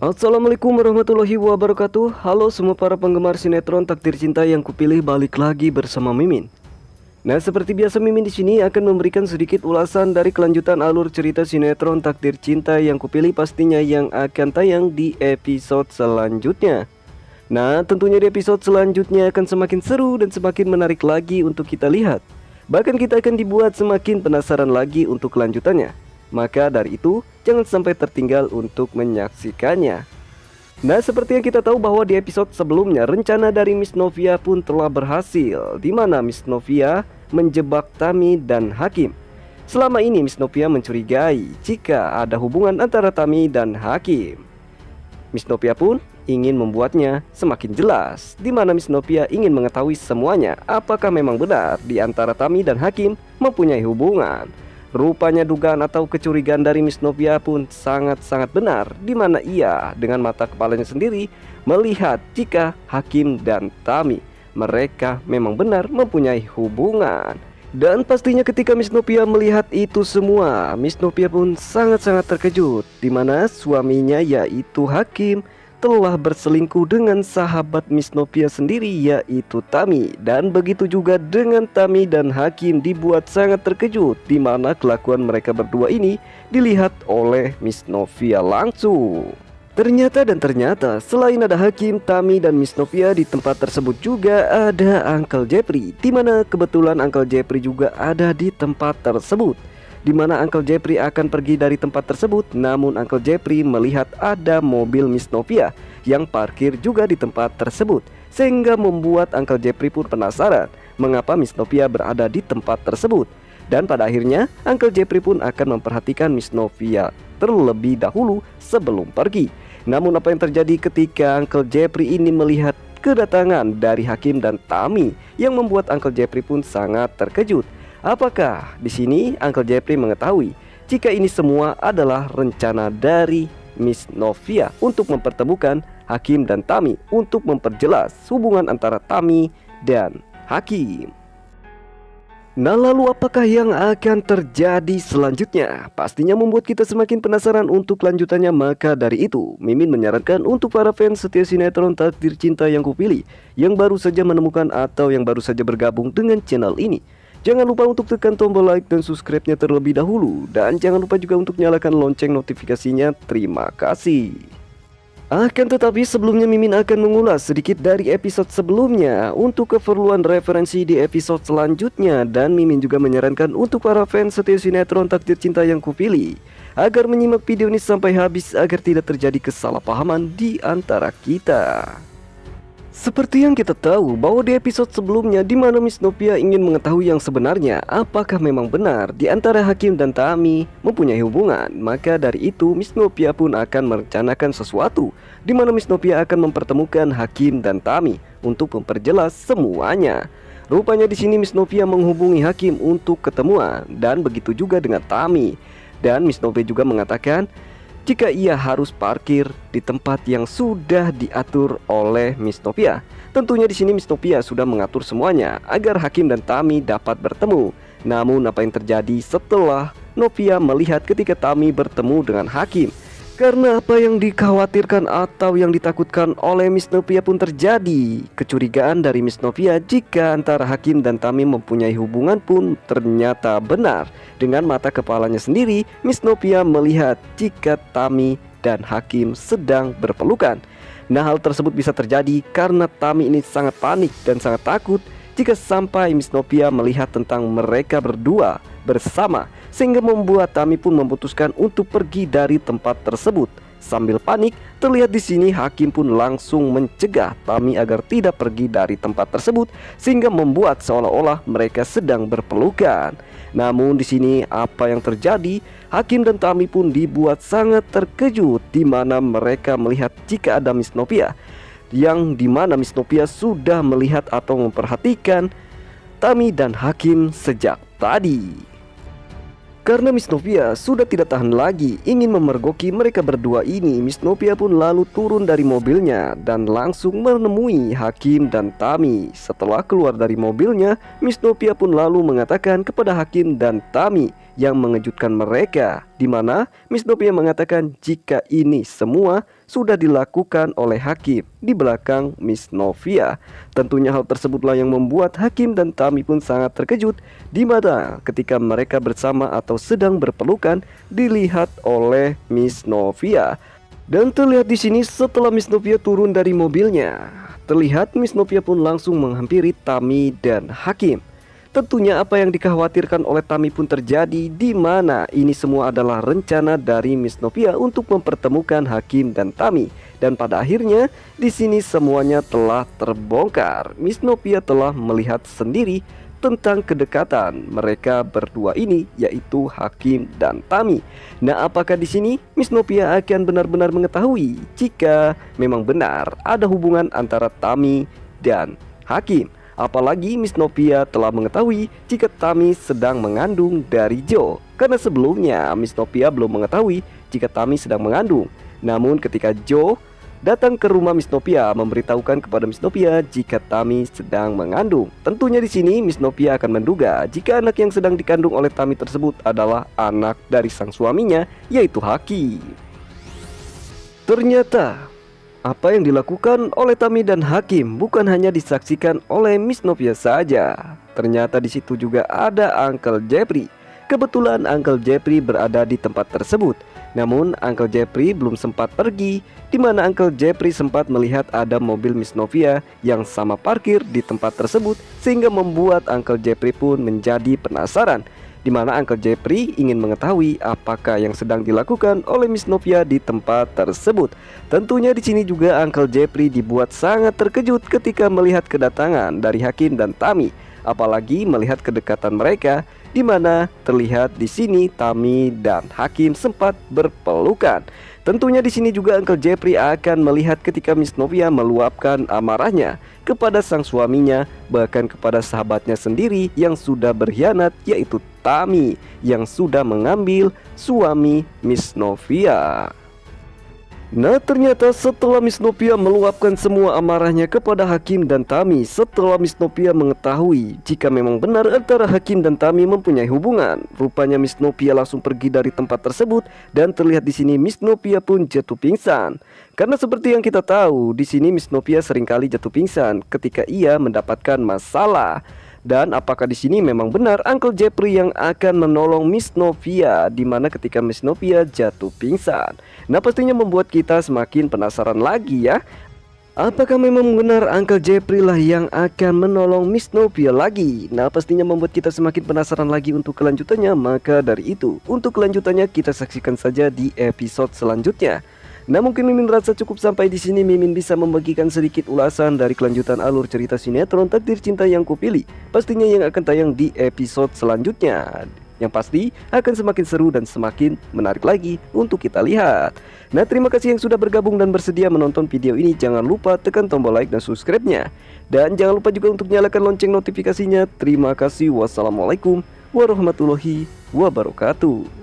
Assalamualaikum warahmatullahi wabarakatuh. Halo semua para penggemar sinetron Takdir Cinta yang kupilih, balik lagi bersama Mimin. Nah, seperti biasa Mimin di sini akan memberikan sedikit ulasan dari kelanjutan alur cerita sinetron Takdir Cinta yang kupilih, pastinya yang akan tayang di episode selanjutnya. Nah, tentunya di episode selanjutnya akan semakin seru dan semakin menarik lagi untuk kita lihat. Bahkan kita akan dibuat semakin penasaran lagi untuk kelanjutannya. Maka dari itu, jangan sampai tertinggal untuk menyaksikannya. Nah, seperti yang kita tahu bahwa di episode sebelumnya rencana dari Miss Novia pun telah berhasil, di mana Miss Novia menjebak Tami dan Hakim. Selama ini Miss Novia mencurigai jika ada hubungan antara Tami dan Hakim. Miss Novia pun ingin membuatnya semakin jelas, di mana Miss Novia ingin mengetahui semuanya, apakah memang benar di antara Tami dan Hakim mempunyai hubungan. Rupanya dugaan atau kecurigaan dari Miss Novia pun sangat-sangat benar, di mana ia dengan mata kepalanya sendiri melihat jika Hakim dan Tami mereka memang benar mempunyai hubungan. Dan pastinya ketika Miss Novia melihat itu semua, Miss Novia pun sangat-sangat terkejut, di mana suaminya yaitu Hakim telah berselingkuh dengan sahabat Miss Novia sendiri yaitu Tami. Dan begitu juga dengan Tami dan Hakim dibuat sangat terkejut, di mana kelakuan mereka berdua ini dilihat oleh Miss Novia langsung. Ternyata selain ada Hakim, Tami dan Miss Novia, di tempat tersebut juga ada Uncle Jeffrey, di mana kebetulan Uncle Jeffrey juga ada di tempat tersebut. Di mana Uncle Jeffrey akan pergi dari tempat tersebut, namun Uncle Jeffrey melihat ada mobil Miss Novia yang parkir juga di tempat tersebut, sehingga membuat Uncle Jeffrey pun penasaran mengapa Miss Novia berada di tempat tersebut. Dan pada akhirnya Uncle Jeffrey pun akan memperhatikan Miss Novia terlebih dahulu sebelum pergi. Namun apa yang terjadi ketika Uncle Jeffrey ini melihat kedatangan dari Hakim dan Tami yang membuat Uncle Jeffrey pun sangat terkejut. Apakah di sini Uncle Jeffrey mengetahui jika ini semua adalah rencana dari Miss Novia untuk mempertemukan Hakim dan Tami, untuk memperjelas hubungan antara Tami dan Hakim? Nah, lalu apakah yang akan terjadi selanjutnya? Pastinya membuat kita semakin penasaran untuk lanjutannya. Maka dari itu, Mimin menyarankan untuk para fans setia sinetron Takdir Cinta yang kupilih, yang baru saja menemukan atau yang baru saja bergabung dengan channel ini, jangan lupa untuk tekan tombol like dan subscribe-nya terlebih dahulu. Dan jangan lupa juga untuk nyalakan lonceng notifikasinya. Terima kasih. Akan tetapi sebelumnya Mimin akan mengulas sedikit dari episode sebelumnya untuk keperluan referensi di episode selanjutnya. Dan Mimin juga menyarankan untuk para fans setia sinetron Takdir Cinta yang kupilih agar menyimak video ini sampai habis agar tidak terjadi kesalahpahaman di antara kita. Seperti yang kita tahu bahwa di episode sebelumnya, di mana Miss Novia ingin mengetahui yang sebenarnya, apakah memang benar di antara Hakim dan Tami mempunyai hubungan. Maka dari itu Miss Novia pun akan merencanakan sesuatu, di mana Miss Novia akan mempertemukan Hakim dan Tami untuk memperjelas semuanya. Rupanya di sini Miss Novia menghubungi Hakim untuk ketemuan, dan begitu juga dengan Tami. Dan Miss Novia juga mengatakan jika ia harus parkir di tempat yang sudah diatur oleh Miss Novia. Tentunya di sini Miss Novia sudah mengatur semuanya agar Hakim dan Tami dapat bertemu. Namun apa yang terjadi setelah Novia melihat ketika Tami bertemu dengan Hakim? Karena apa yang dikhawatirkan atau yang ditakutkan oleh Miss Novia pun terjadi. Kecurigaan dari Miss Novia jika antara Hakim dan Tami mempunyai hubungan pun ternyata benar. Dengan mata kepalanya sendiri, Miss Novia melihat jika Tami dan Hakim sedang berpelukan. Nah, hal tersebut bisa terjadi karena Tami ini sangat panik dan sangat takut jika sampai Miss Novia melihat tentang mereka berdua bersama, sehingga membuat Tami pun memutuskan untuk pergi dari tempat tersebut. Sambil panik, terlihat di sini Hakim pun langsung mencegah Tami agar tidak pergi dari tempat tersebut, sehingga membuat seolah-olah mereka sedang berpelukan. Namun di sini apa yang terjadi? Hakim dan Tami pun dibuat sangat terkejut, di mana mereka melihat jika ada Miss Novia, yang dimana Miss Novia sudah melihat atau memperhatikan Tami dan Hakim sejak tadi. Karena Miss Novia sudah tidak tahan lagi ingin memergoki mereka berdua ini, Miss Novia pun lalu turun dari mobilnya dan langsung menemui Hakim dan Tami. Setelah keluar dari mobilnya, Miss Novia pun lalu mengatakan kepada Hakim dan Tami yang mengejutkan mereka, di mana Miss Novia mengatakan jika ini semua sudah dilakukan oleh Hakim di belakang Miss Novia. Tentunya hal tersebutlah yang membuat Hakim dan Tami pun sangat terkejut, di mana ketika mereka bersama atau sedang berpelukan dilihat oleh Miss Novia. Dan terlihat di sini setelah Miss Novia turun dari mobilnya, terlihat Miss Novia pun langsung menghampiri Tami dan Hakim. Tentunya apa yang dikhawatirkan oleh Tami pun terjadi, di mana ini semua adalah rencana dari Miss Novia untuk mempertemukan Hakim dan Tami. Dan pada akhirnya di sini semuanya telah terbongkar. Miss Novia telah melihat sendiri tentang kedekatan mereka berdua ini, yaitu Hakim dan Tami. Nah, apakah di sini Miss Novia akan benar-benar mengetahui jika memang benar ada hubungan antara Tami dan Hakim? Apalagi Miss Novia telah mengetahui jika Tami sedang mengandung dari Joe. Karena sebelumnya Miss Novia belum mengetahui jika Tami sedang mengandung. Namun ketika Joe datang ke rumah Miss Novia memberitahukan kepada Miss Novia jika Tami sedang mengandung. Tentunya di sini Miss Novia akan menduga jika anak yang sedang dikandung oleh Tami tersebut adalah anak dari sang suaminya, yaitu Hakim. Ternyata apa yang dilakukan oleh Tami dan Hakim bukan hanya disaksikan oleh Miss Novia saja. Ternyata di situ juga ada Uncle Jeffrey. Kebetulan Uncle Jeffrey berada di tempat tersebut. Namun Uncle Jeffrey belum sempat pergi, di mana Uncle Jeffrey sempat melihat ada mobil Miss Novia yang sama parkir di tempat tersebut, sehingga membuat Uncle Jeffrey pun menjadi penasaran, di mana Uncle Jeffrey ingin mengetahui apakah yang sedang dilakukan oleh Miss Novia di tempat tersebut. Tentunya di sini juga Uncle Jeffrey dibuat sangat terkejut ketika melihat kedatangan dari Hakim dan Tami, apalagi melihat kedekatan mereka, di mana terlihat di sini Tami dan Hakim sempat berpelukan. Tentunya di sini juga Uncle Jeffrey akan melihat ketika Miss Novia meluapkan amarahnya kepada sang suaminya, bahkan kepada sahabatnya sendiri yang sudah berkhianat, yaitu Tami yang sudah mengambil suami Miss Novia. Nah, ternyata setelah Miss Novia meluapkan semua amarahnya kepada Hakim dan Tami, setelah Miss Novia mengetahui jika memang benar antara Hakim dan Tami mempunyai hubungan, rupanya Miss Novia langsung pergi dari tempat tersebut, dan terlihat di sini Miss Novia pun jatuh pingsan. Karena seperti yang kita tahu, di sini Miss Novia seringkali jatuh pingsan ketika ia mendapatkan masalah. Dan apakah di sini memang benar Uncle Jeffrey yang akan menolong Miss Novia, di mana ketika Miss Novia jatuh pingsan? Nah, pastinya membuat kita semakin penasaran lagi ya. Apakah memang benar Uncle Jeffrey lah yang akan menolong Miss Novia lagi? Nah, pastinya membuat kita semakin penasaran lagi untuk kelanjutannya. Maka dari itu, untuk kelanjutannya kita saksikan saja di episode selanjutnya. Nah, mungkin Mimin rasa cukup sampai di sini. Mimin bisa membagikan sedikit ulasan dari kelanjutan alur cerita sinetron Takdir Cinta Yang Kupilih. Pastinya yang akan tayang di episode selanjutnya, yang pasti akan semakin seru dan semakin menarik lagi untuk kita lihat. Nah, terima kasih yang sudah bergabung dan bersedia menonton video ini. Jangan lupa tekan tombol like dan subscribe-nya. Dan jangan lupa juga untuk nyalakan lonceng notifikasinya. Terima kasih. Wassalamualaikum warahmatullahi wabarakatuh.